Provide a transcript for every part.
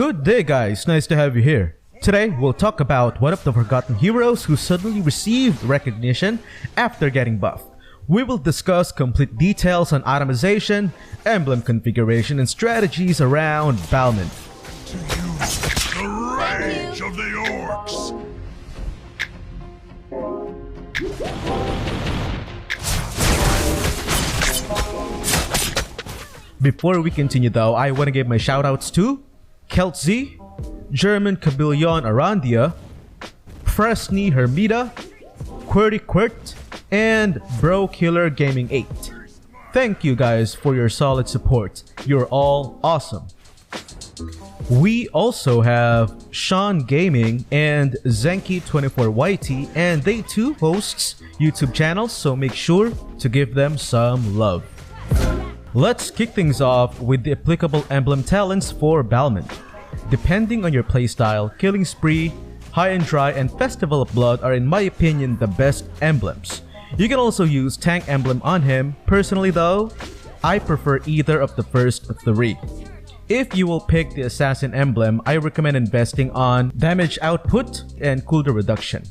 Good day guys, nice to have you here. Today we'll talk about one of the forgotten heroes who suddenly received recognition after getting buffed. We will discuss complete details on itemization, emblem configuration, and strategies around Balmond. To use the rage of the orcs. Before we continue though, I want to give my shoutouts to Keltzy, German Kabillion Arandia, Fresney Hermida, Quirty Quirt, and Bro Killer Gaming 8. Thank you guys for your solid support. You're all awesome. We also have Sean Gaming and Zenki24YT, and they too hosts YouTube channels, so make sure to give them some love. Let's kick things off with the applicable emblem talents for Balmond. Depending on your playstyle, Killing Spree, High and Dry, and Festival of Blood are in my opinion the best emblems. You can also use Tank Emblem on him. Personally though, I prefer either of the first three. If you will pick the Assassin Emblem, I recommend investing on damage output and cooldown reduction.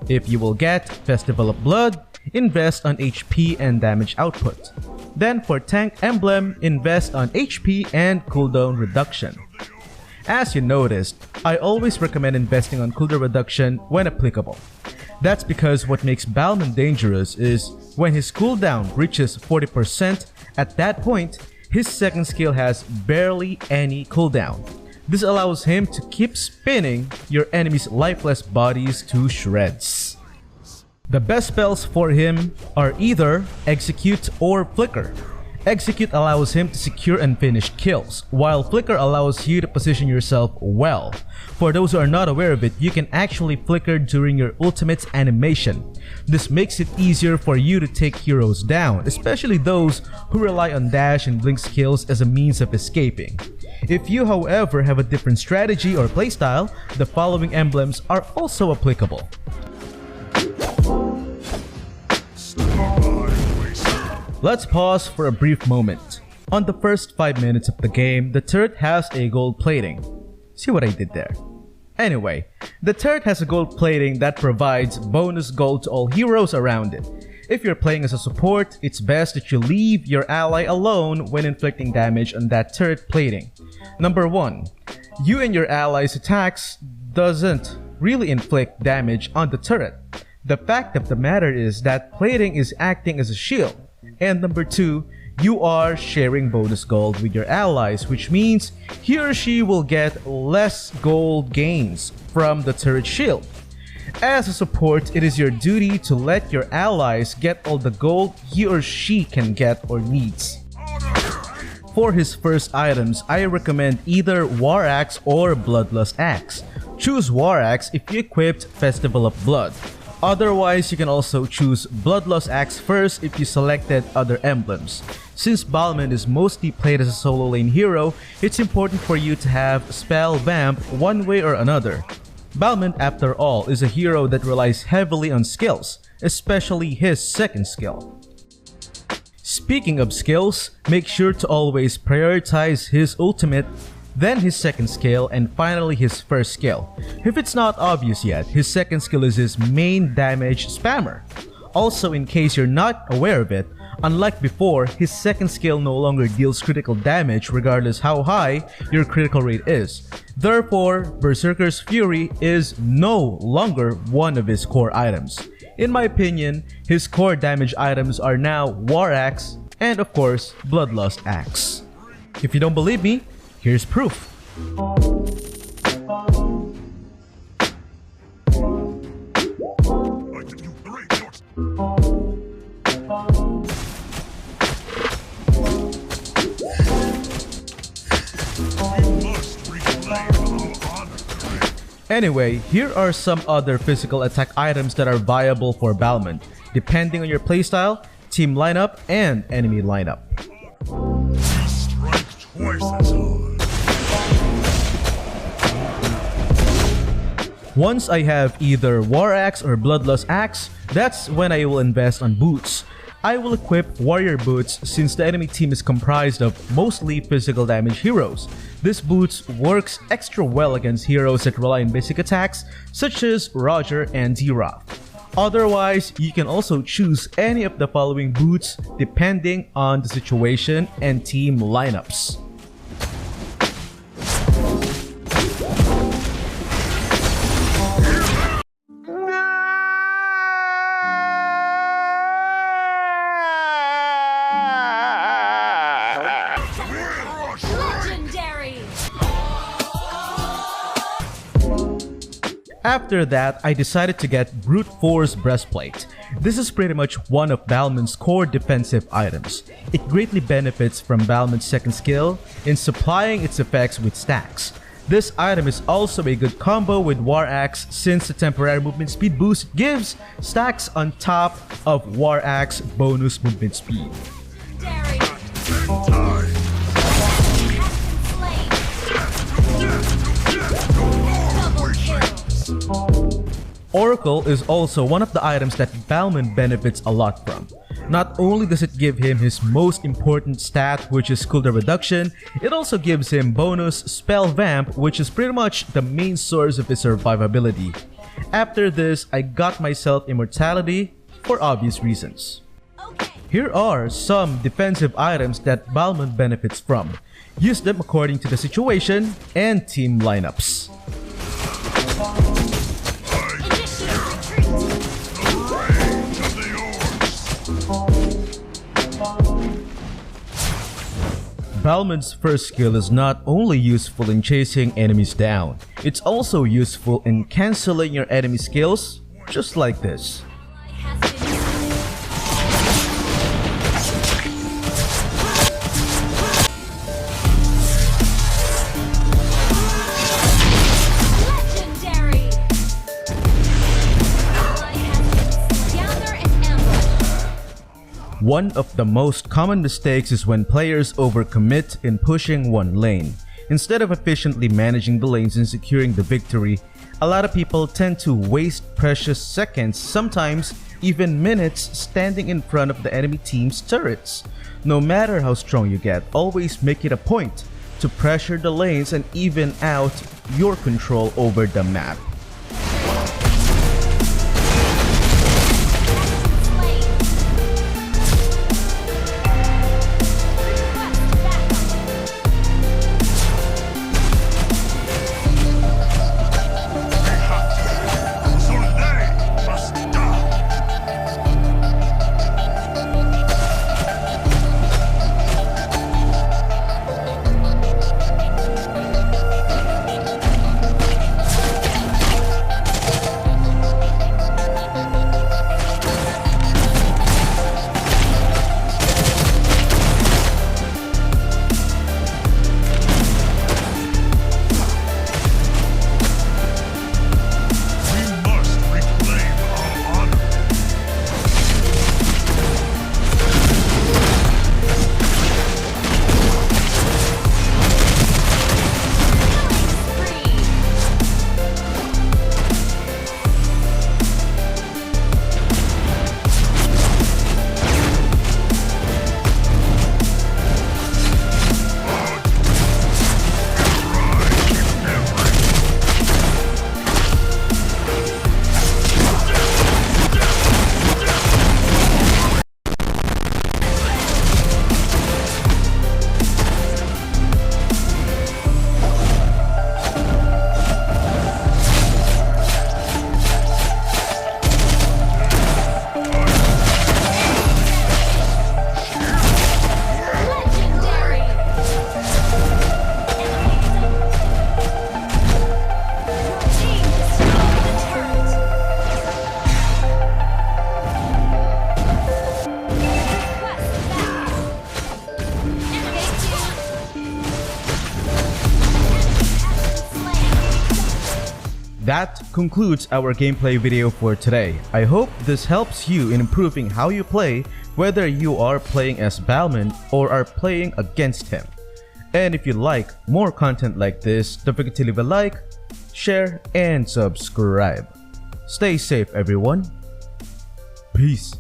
If you will get Festival of Blood, invest on HP and damage output. Then for Tank Emblem, invest on HP and cooldown reduction. As you noticed, I always recommend investing on cooldown reduction when applicable. That's because what makes Balmond dangerous is when his cooldown reaches 40%, at that point, his second skill has barely any cooldown. This allows him to keep spinning your enemy's lifeless bodies to shreds. The best spells for him are either Execute or Flicker. Execute allows him to secure and finish kills, while Flicker allows you to position yourself well. For those who are not aware of it, you can actually flicker during your ultimate's animation. This makes it easier for you to take heroes down, especially those who rely on dash and blink skills as a means of escaping. If you however have a different strategy or playstyle, the following emblems are also applicable. Let's pause for a brief moment. On the first 5 minutes of the game, the turret has a gold plating. See what I did there? Anyway, the turret has a gold plating that provides bonus gold to all heroes around it. If you're playing as a support, it's best that you leave your ally alone when inflicting damage on that turret plating. Number 1. You and your ally's attacks doesn't really inflict damage on the turret. The fact of the matter is that plating is acting as a shield. And number 2, you are sharing bonus gold with your allies, which means he or she will get less gold gains from the turret shield. As a support, it is your duty to let your allies get all the gold he or she can get or needs. For his first items, I recommend either War Axe or Bloodlust Axe. Choose War Axe if you equipped Festival of Blood. Otherwise, you can also choose Bloodlust Axe first if you selected other emblems. Since Balmond is mostly played as a solo lane hero, it's important for you to have Spell Vamp one way or another. Balmond, after all, is a hero that relies heavily on skills, especially his second skill. Speaking of skills, make sure to always prioritize his ultimate, then his second skill, and finally his first skill. If it's not obvious yet, his second skill is his main damage spammer. Also, in case you're not aware of it, unlike before, his second skill no longer deals critical damage regardless how high your critical rate is. Therefore, Berserker's Fury is no longer one of his core items. In my opinion, his core damage items are now War Axe and of course, Bloodlust Axe. If you don't believe me, here's proof. Anyway, here are some other physical attack items that are viable for Balmond, depending on your playstyle, team lineup, and enemy lineup. Strike twice as hard. Once I have either War Axe or Bloodlust Axe, that's when I will invest on boots. I will equip Warrior Boots since the enemy team is comprised of mostly physical damage heroes. This boots works extra well against heroes that rely on basic attacks such as Roger and D-Rock. Otherwise, you can also choose any of the following boots depending on the situation and team lineups. After that, I decided to get Brute Force Breastplate. This is pretty much one of Balmond's core defensive items. It greatly benefits from Balmond's second skill in supplying its effects with stacks. This item is also a good combo with War Axe since the temporary movement speed boost gives stacks on top of War Axe bonus movement speed. Oracle is also one of the items that Balmond benefits a lot from. Not only does it give him his most important stat, which is cooldown reduction, it also gives him bonus spell vamp, which is pretty much the main source of his survivability. After this, I got myself immortality for obvious reasons. Here are some defensive items that Balmond benefits from. Use them according to the situation and team lineups. Balmond's first skill is not only useful in chasing enemies down, it's also useful in cancelling your enemy skills, just like this. One of the most common mistakes is when players overcommit in pushing one lane. Instead of efficiently managing the lanes and securing the victory, a lot of people tend to waste precious seconds, sometimes even minutes, standing in front of the enemy team's turrets. No matter how strong you get, always make it a point to pressure the lanes and even out your control over the map. That concludes our gameplay video for today. I hope this helps you in improving how you play, whether you are playing as Balmond or are playing against him. And if you like more content like this, don't forget to leave a like, share, and subscribe. Stay safe everyone. Peace.